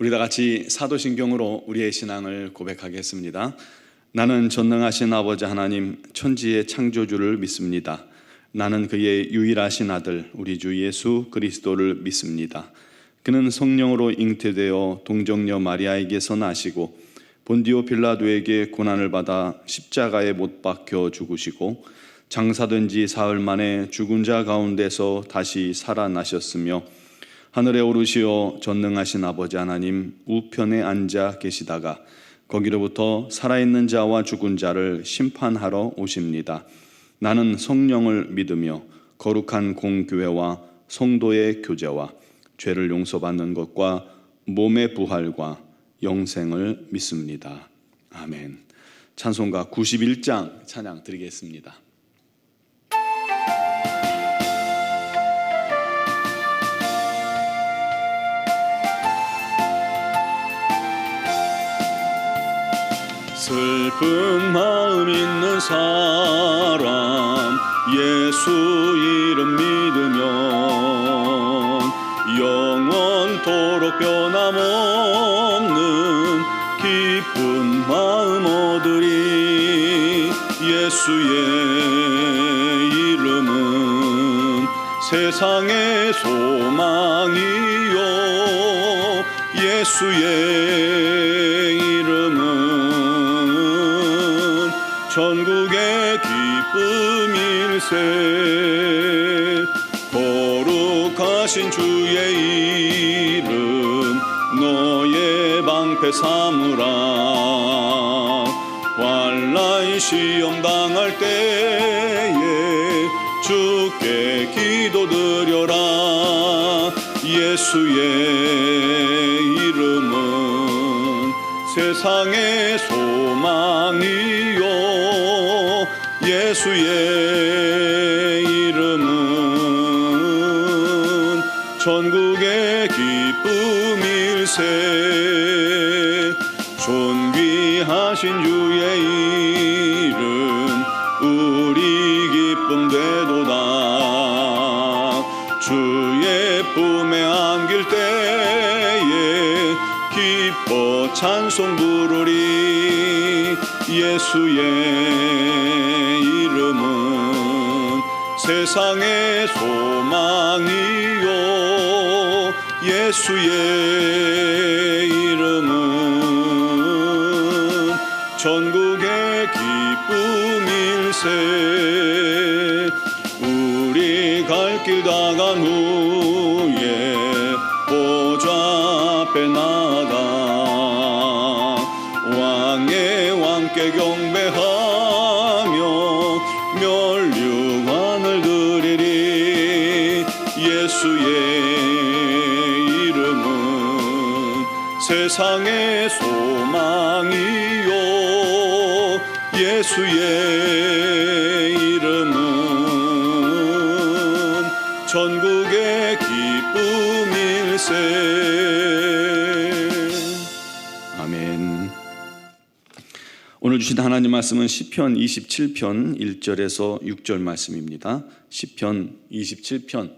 우리 다 같이 사도신경으로 우리의 신앙을 고백하겠습니다. 나는 전능하신 아버지 하나님 천지의 창조주를 믿습니다. 나는 그의 유일하신 아들 우리 주 예수 그리스도를 믿습니다. 그는 성령으로 잉태되어 동정녀 마리아에게서 나시고 본디오 빌라도에게 고난을 받아 십자가에 못 박혀 죽으시고 장사된 지 사흘 만에 죽은 자 가운데서 다시 살아나셨으며 하늘에 오르시어 전능하신 아버지 하나님 우편에 앉아 계시다가 거기로부터 살아있는 자와 죽은 자를 심판하러 오십니다. 나는 성령을 믿으며 거룩한 공교회와 성도의 교제와 죄를 용서받는 것과 몸의 부활과 영생을 믿습니다. 아멘. 찬송가 91장 찬양 드리겠습니다. 슬픈 마음 있는 사람 예수 이름 믿으면 영원토록 변함없는 기쁜 마음 얻으리. 예수의 이름은 세상의 소망이요 예수의 이름은 천국의 기쁨일세. 거룩하신 주의 이름 너의 방패 삼으라. 환난 시험 당할 때에 주께 기도드려라. 예수의 이름은 세상의 소망이요 예수의 이름은 천국의 기쁨일세. 존귀하신 주의 이름 우리 기쁨 되도다. 주의 품에 안길 때에 기뻐 찬송 부르리. 예수의 이름은 세상의 소망이요 예수의 이름은 천국의 기쁨일세. 우리 갈 길 다 간 후에 보좌 앞에 나가 왕의 왕께 경배하며 면류관을 드리리. 예수의 이름은 세상의 소망이요 예수의 이름은 천국의 기쁨일세. 아멘. 오늘 주신 하나님 말씀은 시편 27편 1절에서 6절 말씀입니다. 시편 27편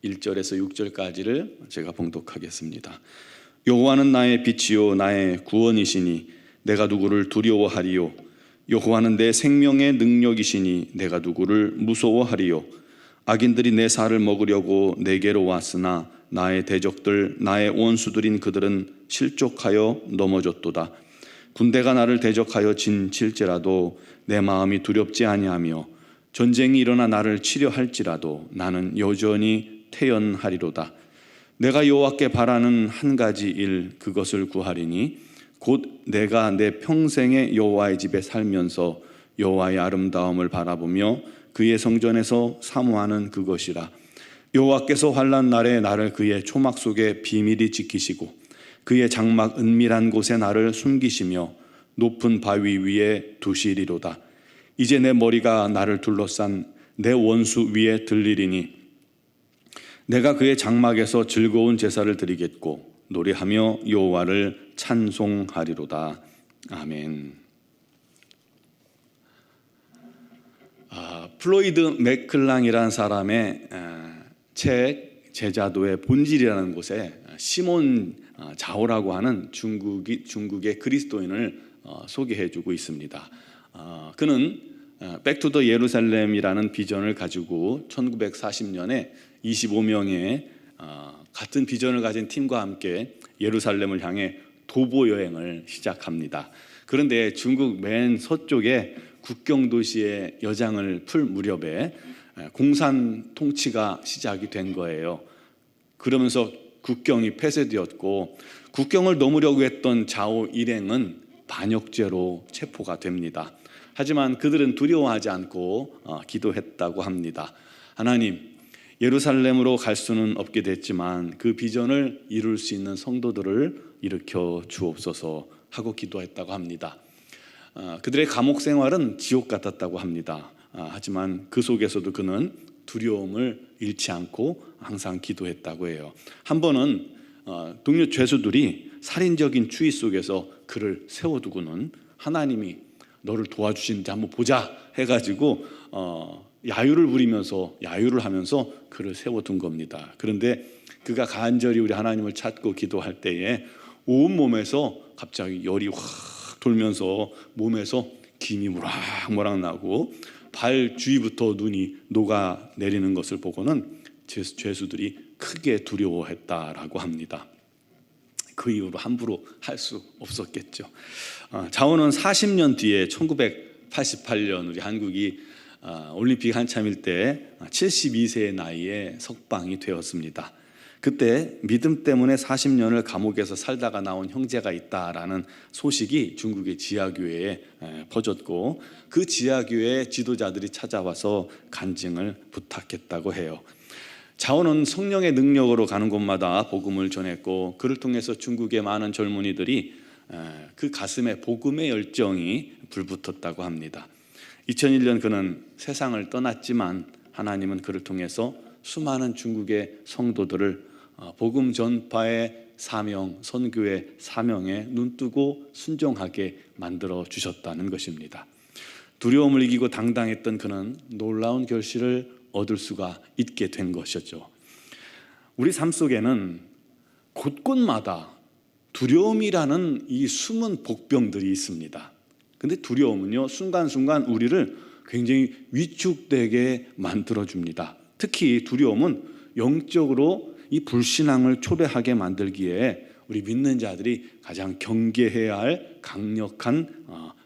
1절에서 6절까지를 제가 봉독하겠습니다. 여호와는 나의 빛이요 나의 구원이시니 내가 누구를 두려워하리요. 여호와는 내 생명의 능력이시니 내가 누구를 무서워하리요. 악인들이 내 살을 먹으려고 내게로 왔으나 나의 대적들 나의 원수들인 그들은 실족하여 넘어졌도다. 군대가 나를 대적하여 진칠지라도 내 마음이 두렵지 아니하며 전쟁이 일어나 나를 치려 할지라도 나는 여전히 태연하리로다. 내가 여호와께 바라는 한 가지 일 그것을 구하리니 곧 내가 내 평생에 여호와의 집에 살면서 여호와의 아름다움을 바라보며 그의 성전에서 사모하는 그것이라. 여호와께서 환난 날에 나를 그의 초막 속에 비밀히 지키시고 그의 장막 은밀한 곳에 나를 숨기시며 높은 바위 위에 두시리로다. 이제 내 머리가 나를 둘러싼 내 원수 위에 들리리니 내가 그의 장막에서 즐거운 제사를 드리겠고 노래하며 여호와를 찬송하리로다. 아멘. 플로이드 맥클랑이라는 사람의 책 제자도의 본질이라는 곳에 시몬 자오라고 하는 중국의 그리스도인을 소개해주고 있습니다. 그는 백투더 예루살렘이라는 비전을 가지고 1940년에 25명의 같은 비전을 가진 팀과 함께 예루살렘을 향해 도보 여행을 시작합니다. 그런데 중국 맨 서쪽에 국경 도시의 여장을 풀 무렵에 공산 통치가 시작이 된 거예요. 그러면서 국경이 폐쇄되었고 국경을 넘으려고 했던 자오 일행은 반역죄로 체포가 됩니다. 하지만 그들은 두려워하지 않고 기도했다고 합니다. 하나님, 예루살렘으로 갈 수는 없게 됐지만 그 비전을 이룰 수 있는 성도들을 일으켜 주옵소서 하고 기도했다고 합니다. 그들의 감옥 생활은 지옥 같았다고 합니다. 하지만 그 속에서도 그는 두려움을 잃지 않고 항상 기도했다고 해요. 한 번은 동료 죄수들이 살인적인 추위 속에서 그를 세워두고는 하나님이 너를 도와주시는지 한번 보자 해가지고 야유를 하면서 그를 세워둔 겁니다. 그런데 그가 간절히 우리 하나님을 찾고 기도할 때에 온몸에서 갑자기 열이 확 돌면서 몸에서 김이 모락모락 나고 발 주위부터 눈이 녹아내리는 것을 보고는 죄수들이 크게 두려워했다라고 합니다. 그 이후로 함부로 할 수 없었겠죠. 자오는 40년 뒤에 1988년 우리 한국이 올림픽 한참일 때 72세의 나이에 석방이 되었습니다. 그때 믿음 때문에 40년을 감옥에서 살다가 나온 형제가 있다라는 소식이 중국의 지하교회에 퍼졌고 그 지하교회 지도자들이 찾아와서 간증을 부탁했다고 해요. 자오는 성령의 능력으로 가는 곳마다 복음을 전했고 그를 통해서 중국의 많은 젊은이들이 그 가슴에 복음의 열정이 불붙었다고 합니다. 2001년 그는 세상을 떠났지만 하나님은 그를 통해서 수많은 중국의 성도들을 복음 전파의 사명, 선교의 사명에 눈뜨고 순종하게 만들어 주셨다는 것입니다. 두려움을 이기고 당당했던 그는 놀라운 결실을 얻을 수가 있게 된 것이었죠. 우리 삶 속에는 곳곳마다 두려움이라는 이 숨은 복병들이 있습니다. 근데 두려움은요, 순간순간 우리를 굉장히 위축되게 만들어줍니다. 특히 두려움은 영적으로 이 불신앙을 초래하게 만들기에 우리 믿는 자들이 가장 경계해야 할 강력한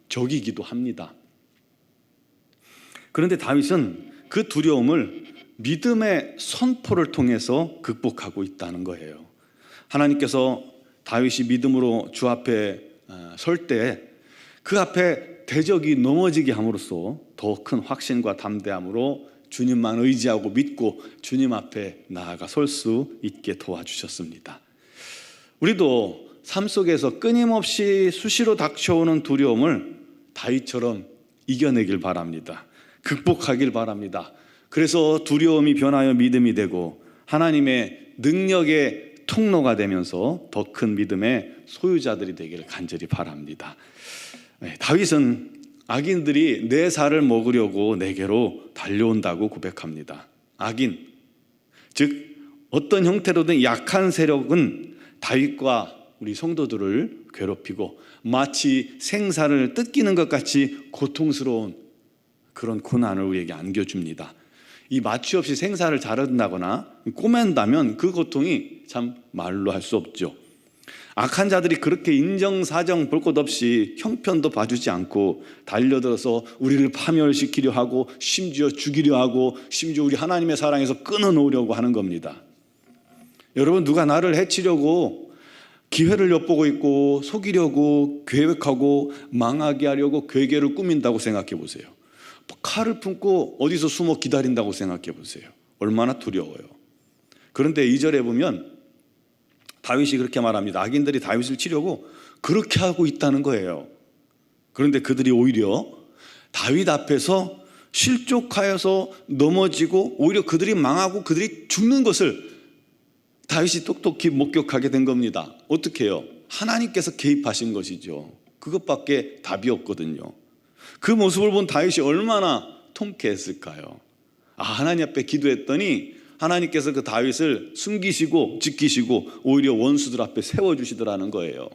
적이기도 합니다. 그런데 다윗은 그 두려움을 믿음의 선포를 통해서 극복하고 있다는 거예요. 하나님께서 다윗이 믿음으로 주 앞에 설 때 그 앞에 대적이 넘어지게 함으로써 더 큰 확신과 담대함으로 주님만 의지하고 믿고 주님 앞에 나아가 설 수 있게 도와주셨습니다. 우리도 삶 속에서 끊임없이 수시로 닥쳐오는 두려움을 다윗처럼 이겨내길 바랍니다. 극복하길 바랍니다. 그래서 두려움이 변하여 믿음이 되고 하나님의 능력의 통로가 되면서 더 큰 믿음의 소유자들이 되기를 간절히 바랍니다. 다윗은 악인들이 내 살을 먹으려고 내게로 달려온다고 고백합니다. 악인, 즉 어떤 형태로든 약한 세력은 다윗과 우리 성도들을 괴롭히고 마치 생사를 뜯기는 것 같이 고통스러운 그런 고난을 우리에게 안겨줍니다. 이 마취 없이 생사를 자른다거나 꼬맨다면 그 고통이 참 말로 할 수 없죠. 악한 자들이 그렇게 인정사정 볼 것 없이 형편도 봐주지 않고 달려들어서 우리를 파멸시키려 하고 심지어 죽이려 하고 심지어 우리 하나님의 사랑에서 끊어놓으려고 하는 겁니다. 여러분, 누가 나를 해치려고 기회를 엿보고 있고 속이려고 계획하고 망하게 하려고 괴계를 꾸민다고 생각해 보세요. 칼을 품고 어디서 숨어 기다린다고 생각해 보세요. 얼마나 두려워요. 그런데 2절에 보면 다윗이 그렇게 말합니다. 악인들이 다윗을 치려고 그렇게 하고 있다는 거예요. 그런데 그들이 오히려 다윗 앞에서 실족하여서 넘어지고 오히려 그들이 망하고 그들이 죽는 것을 다윗이 똑똑히 목격하게 된 겁니다. 어떻게 해요? 하나님께서 개입하신 것이죠. 그것밖에 답이 없거든요. 그 모습을 본 다윗이 얼마나 통쾌했을까요? 하나님 앞에 기도했더니 하나님께서 그 다윗을 숨기시고 지키시고 오히려 원수들 앞에 세워주시더라는 거예요.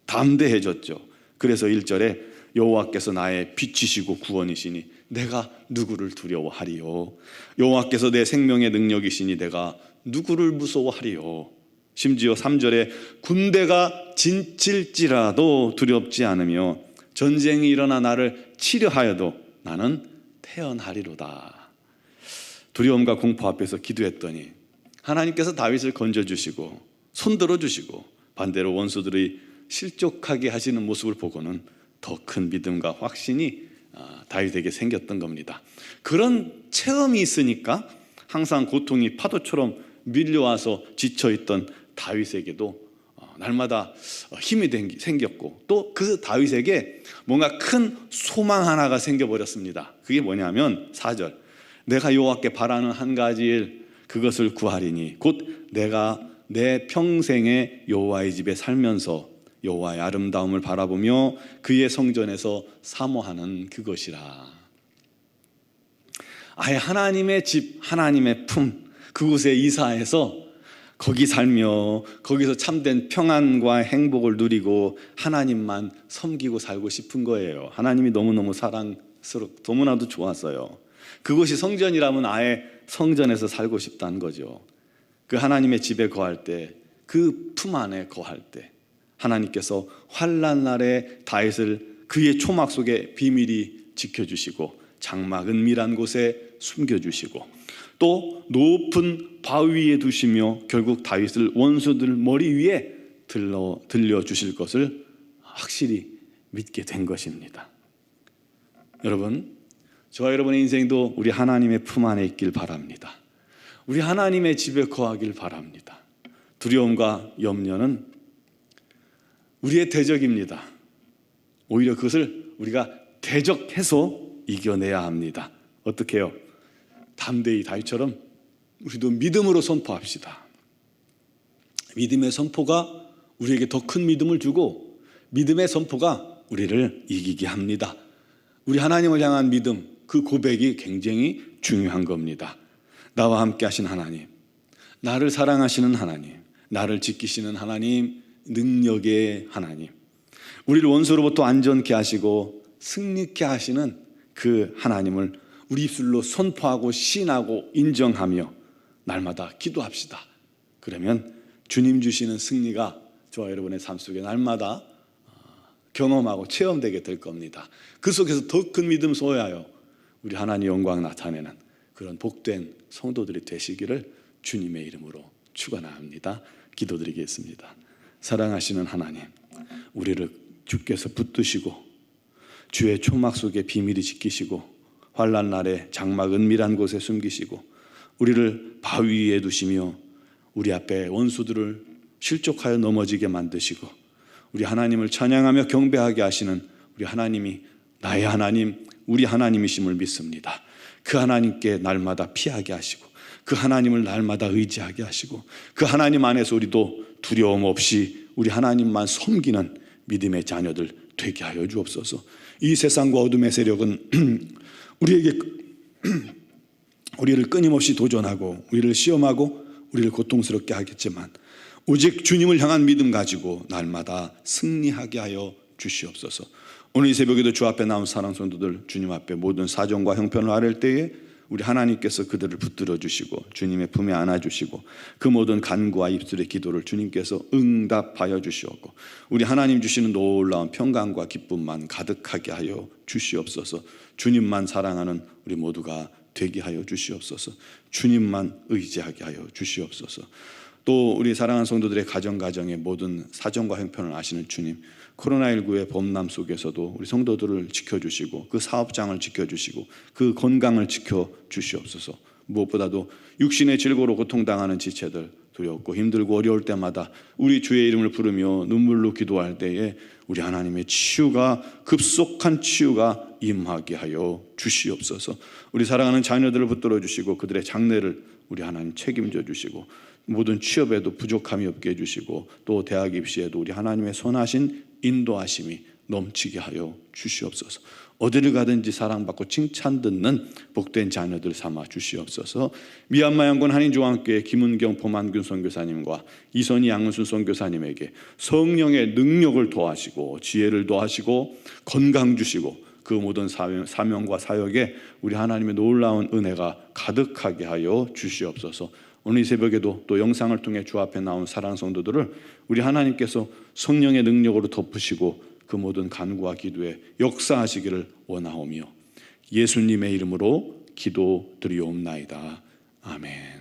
담대해졌죠. 그래서 1절에 여호와께서 나의 빛이시고 구원이시니 내가 누구를 두려워하리요. 여호와께서 내 생명의 능력이시니 내가 누구를 무서워하리요. 심지어 3절에 군대가 진칠지라도 두렵지 않으며 전쟁이 일어나 나를 치려하여도 나는 태어나리로다. 두려움과 공포 앞에서 기도했더니 하나님께서 다윗을 건져주시고 손들어 주시고 반대로 원수들이 실족하게 하시는 모습을 보고는 더 큰 믿음과 확신이 다윗에게 생겼던 겁니다. 그런 체험이 있으니까 항상 고통이 파도처럼 밀려와서 지쳐있던 다윗에게도 날마다 힘이 생겼고 또 그 다윗에게 뭔가 큰 소망 하나가 생겨버렸습니다. 그게 뭐냐면 4절 내가 여호와께 바라는 한 가지 일 그것을 구하리니 곧 내가 내 평생에 여호와의 집에 살면서 여호와의 아름다움을 바라보며 그의 성전에서 사모하는 그것이라. 아예 하나님의 집, 하나님의 품 그곳에 이사해서 거기 살며 거기서 참된 평안과 행복을 누리고 하나님만 섬기고 살고 싶은 거예요. 하나님이 너무너무 사랑스럽고 너무나도 좋았어요. 그곳이 성전이라면 아예 성전에서 살고 싶다는 거죠. 그 하나님의 집에 거할 때, 그 품 안에 거할 때 하나님께서 환난 날에 다윗을 그의 초막 속에 비밀히 지켜주시고 장막 은밀한 곳에 숨겨주시고 또 높은 바위 위에 두시며 결국 다윗을 원수들 머리 위에 들려주실 것을 확실히 믿게 된 것입니다. 여러분, 저와 여러분의 인생도 우리 하나님의 품 안에 있길 바랍니다. 우리 하나님의 집에 거하길 바랍니다. 두려움과 염려는 우리의 대적입니다. 오히려 그것을 우리가 대적해서 이겨내야 합니다. 어떻게 해요? 담대히 다윗처럼 우리도 믿음으로 선포합시다. 믿음의 선포가 우리에게 더 큰 믿음을 주고 믿음의 선포가 우리를 이기게 합니다. 우리 하나님을 향한 믿음, 그 고백이 굉장히 중요한 겁니다. 나와 함께 하신 하나님, 나를 사랑하시는 하나님, 나를 지키시는 하나님, 능력의 하나님, 우리를 원수로부터 안전케 하시고 승리케 하시는 그 하나님을 우리 입술로 선포하고 신하고 인정하며 날마다 기도합시다. 그러면 주님 주시는 승리가 저와 여러분의 삶 속에 날마다 경험하고 체험되게 될 겁니다. 그 속에서 더 큰 믿음 소유하여 우리 하나님 영광 나타내는 그런 복된 성도들이 되시기를 주님의 이름으로 축원합니다. 기도드리겠습니다. 사랑하시는 하나님, 우리를 주께서 붙드시고 주의 초막 속에 비밀히 지키시고 환난 날에 장막 은밀한 곳에 숨기시고 우리를 바위 위에 두시며 우리 앞에 원수들을 실족하여 넘어지게 만드시고 우리 하나님을 찬양하며 경배하게 하시는 우리 하나님이 나의 하나님, 우리 하나님이심을 믿습니다. 그 하나님께 날마다 피하게 하시고 그 하나님을 날마다 의지하게 하시고 그 하나님 안에서 우리도 두려움 없이 우리 하나님만 섬기는 믿음의 자녀들 되게 하여 주옵소서. 이 세상과 어둠의 세력은 우리를 끊임없이 도전하고 우리를 시험하고 우리를 고통스럽게 하겠지만 오직 주님을 향한 믿음 가지고 날마다 승리하게 하여 주시옵소서. 오늘 이 새벽에도 주 앞에 나온 사랑 성도들 주님 앞에 모든 사정과 형편을 아뢰을 때에 우리 하나님께서 그들을 붙들어 주시고 주님의 품에 안아주시고 그 모든 간구와 입술의 기도를 주님께서 응답하여 주시옵고 우리 하나님 주시는 놀라운 평강과 기쁨만 가득하게 하여 주시옵소서. 주님만 사랑하는 우리 모두가 되게 하여 주시옵소서. 주님만 의지하게 하여 주시옵소서. 또 우리 사랑하는 성도들의 가정의 모든 사정과 형편을 아시는 주님, 코로나19의 범람 속에서도 우리 성도들을 지켜주시고 그 사업장을 지켜주시고 그 건강을 지켜주시옵소서. 무엇보다도 육신의 질고로 고통당하는 지체들, 두렵고 힘들고 어려울 때마다 우리 주의 이름을 부르며 눈물로 기도할 때에 우리 하나님의 치유가, 급속한 치유가 임하게 하여 주시옵소서. 우리 사랑하는 자녀들을 붙들어 주시고 그들의 장래를 우리 하나님 책임져 주시고 모든 취업에도 부족함이 없게 해주시고 또 대학 입시에도 우리 하나님의 선하신 인도하심이 넘치게 하여 주시옵소서. 어디를 가든지 사랑받고 칭찬 듣는 복된 자녀들 삼아 주시옵소서. 미얀마 양곤 한인조항교회 김은경 포만균 선교사님과 이선희 양은순 선교사님에게 성령의 능력을 더하시고 지혜를 더하시고 건강 주시고 그 모든 사명과 사역에 우리 하나님의 놀라운 은혜가 가득하게 하여 주시옵소서. 오늘 이 새벽에도 또 영상을 통해 주 앞에 나온 사랑 성도들을 우리 하나님께서 성령의 능력으로 덮으시고 그 모든 간구와 기도에 역사하시기를 원하오며 예수님의 이름으로 기도드리옵나이다. 아멘.